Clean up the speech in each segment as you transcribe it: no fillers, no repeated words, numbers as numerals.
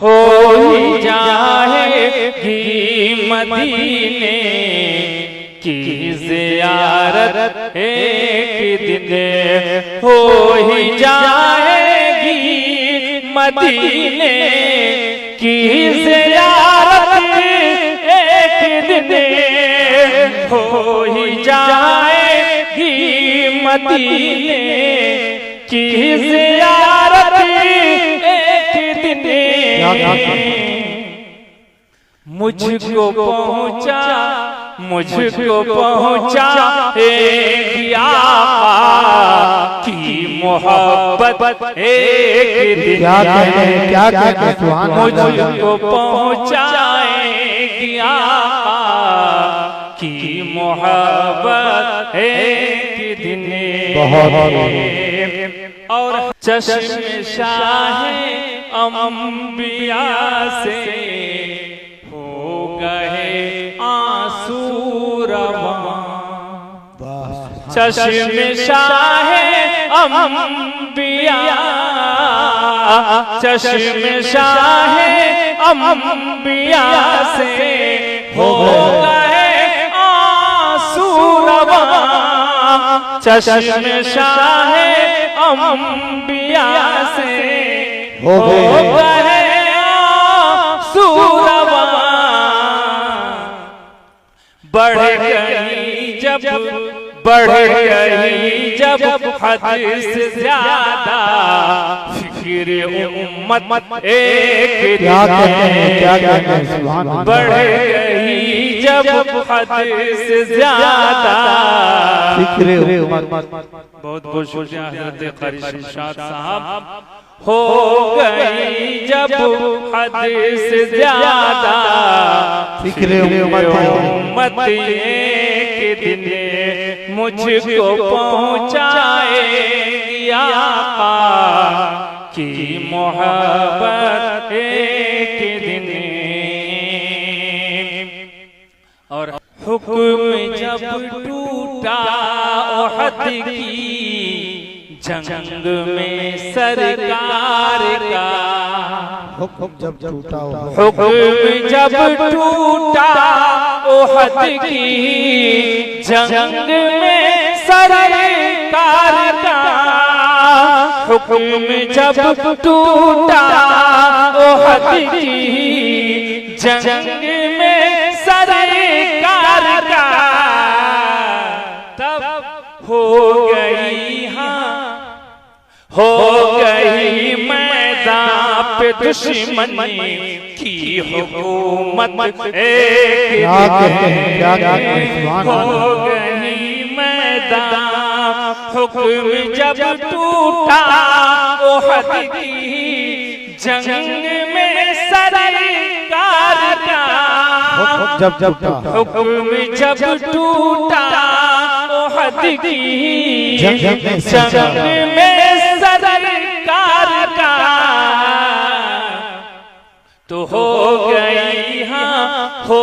हो ही जाएगी मदीने की ज़ियारत एक दिन, हो ही जाएगी मदीने की ज़ियारत एक दिन, हो ही जाएगी मदीने की ज़ियारत एक दिन। मुझको पहुँचा एक आका की मोहब्बत एक दिन, मुझको पहुँचा एक आका की मोहब्बत एक दिन। और चश्म शाहे अंबिया से हो गए आंसू रवां, चश्म शाहे अंबिया, चश्म शाहे अंबिया से हो गए आंसू रवां, चश्म शाहे अंबिया से हो गए आंसू रवां। बढ़ गई जब हद से ज्यादा फिक्र उम्मत एक दिन, बढ़ गई जब हद से ज्यादा फिक्र उम्मत। बहुत बहुत शुक्रिया हज़रत क़ारी शमशाद साहब। हो गई जब हद से ज्यादा फिक्र उम्मत एक दिन, मुझको पहुँचाएगी आका की मोहब्बत एक दिन। और हुक्म जब टूटा ओहद की जंग में सरकार का, हुक्म जब टूटा ओहद की जंग में सरकार का, हुक्म जब टूटा ओहद की जंग में सरकार का, तब हो गई हो गई मैदान पे दुश्मन की हुकूमत एक, हो गई मैदान हुक्म जब टूटा ओहद की जंग में सरकार का, हुक्म जब टूटा ओहद की जंग में सरकार का, तो हो गई हो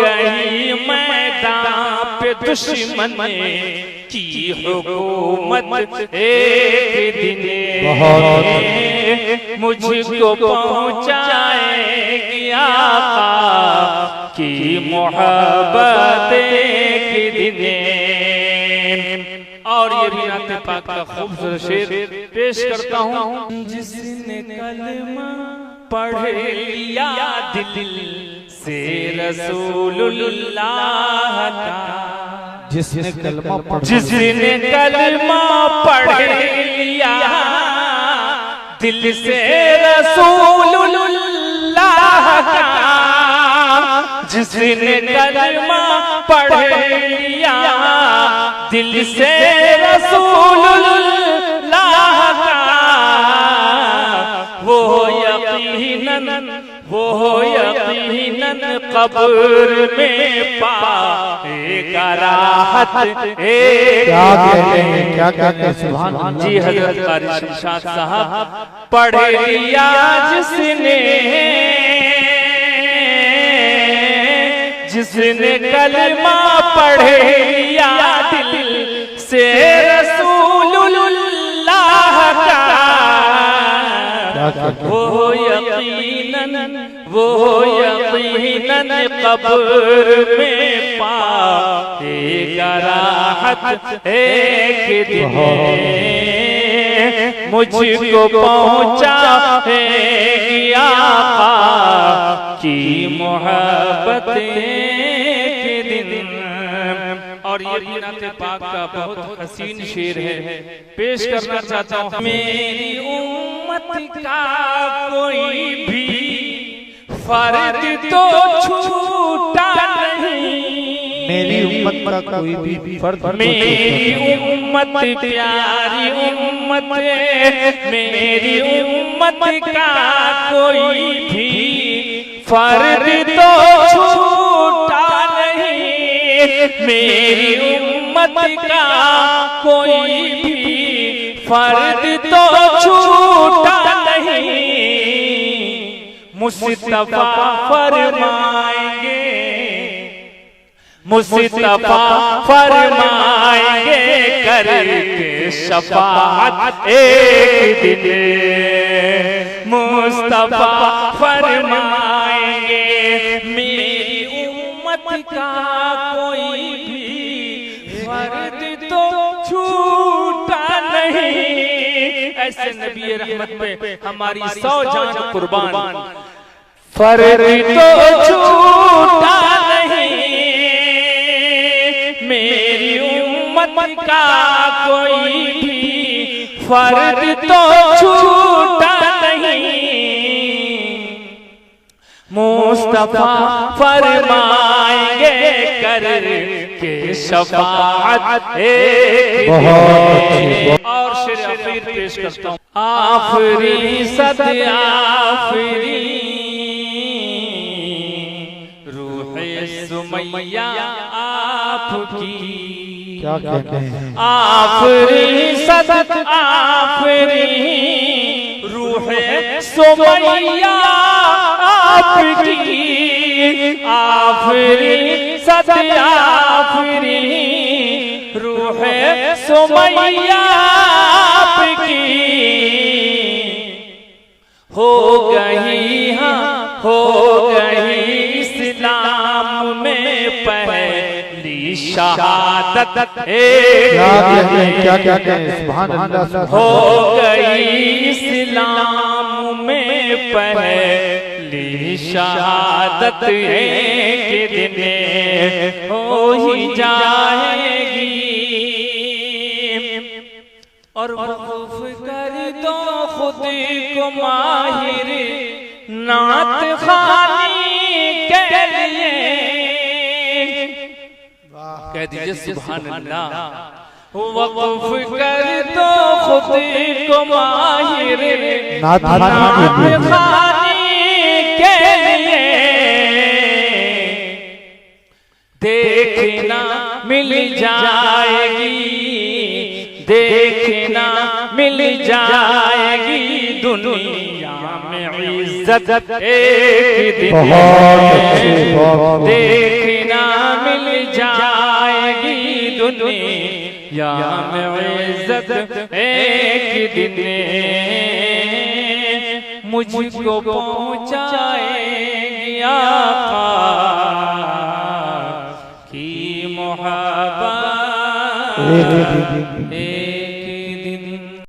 गई मैदान पे दुश्मन की हुकूमत एक दिन, मुझको पहुँचाएगी आका की मोहब्बत एक दिन। और ये भी नाते पाक का खूबसूरत शेर पेश करता हूँ। जिसने कलमा पढ़ लिया दिल से रसूलुल्लाह का, जिसने कलमा पढ़ लिया दिल से रसूलुल्लाह का, जिसने कलमा पढ़ लिया दिल से रसूलुल्लाह का, वो यकीनन कब्र में पाएगा राहत। क्या कहते हैं सुभान अल्लाह। जी हज़रत क़ारी शमशाद साहब। पढ़ लिया जिसने कलमा पढ़ लिया दिल से रसूलुल्लाह का, वो यकीनन कब्र में पाएगा राहत एक दिन, मुझको पहुँचा है आका की मोहब्बत के दिन। और ये नाते पाक का बहुत हसीन शेर है, पेश करना चाहता हूँ। मेरी उम्मत का कोई भी फर्द तो छूटा नहीं, मेरी उम्मत का कोई भी फर्द, मेरी उम्मत प्यारी उम्मत, मेरी उम्मत का कोई भी फर्द तो छूटा नहीं, मेरी उम्मत का कोई भी फर्द तो छूटा नहीं। मुस्तफा फरमाएंगे, मुस्तफा फरमाएंगे करके शफाअत एक दिन, मुस्तफा फरमाएंगे मेरी उम्मत का कोई भी फर्द तो छूटा नहीं। ऐसे नबी रहमत पे हमारी 100 जान कुर्बान, फर्द तो छूटा नहीं, मेरी उम्मत का कोई भी फर्द तो छूटा नहीं। मुस्तफा फरमाएंगे करके शफाअत एक। और शेर आखिर पेश करता हूँ। आफरी सद आफरी रूहे सुमैया आपकी, क्या कहते हैं? आफरी सद आफरी रूहे सुमैया आपकी, आफरी सद आफरी रूहे सुमैया आपकी, हो गई हाँ हो गई इस्लाम में पहली शहादत क्या कहते हैं? सुभान अल्लाह। हो गई इस्लाम में पहली शहादत एक दिन हो ही जाएगी। और वक़्फ़ कर दो खुद को माहिर नात खानी के लिए, कह दीजिए सुभान अल्लाह। वक़्फ़ कर दो खुद को माहिर नात खानी के लिए, देखना मिल जाएगी, देखना मिल जाएगी दुनिया में इज्जत एक दिन, देखना मिल जाएगी दुनिया में इज्जत एक दिन, मुझको पहुँचाएगी आका की मोहब्बत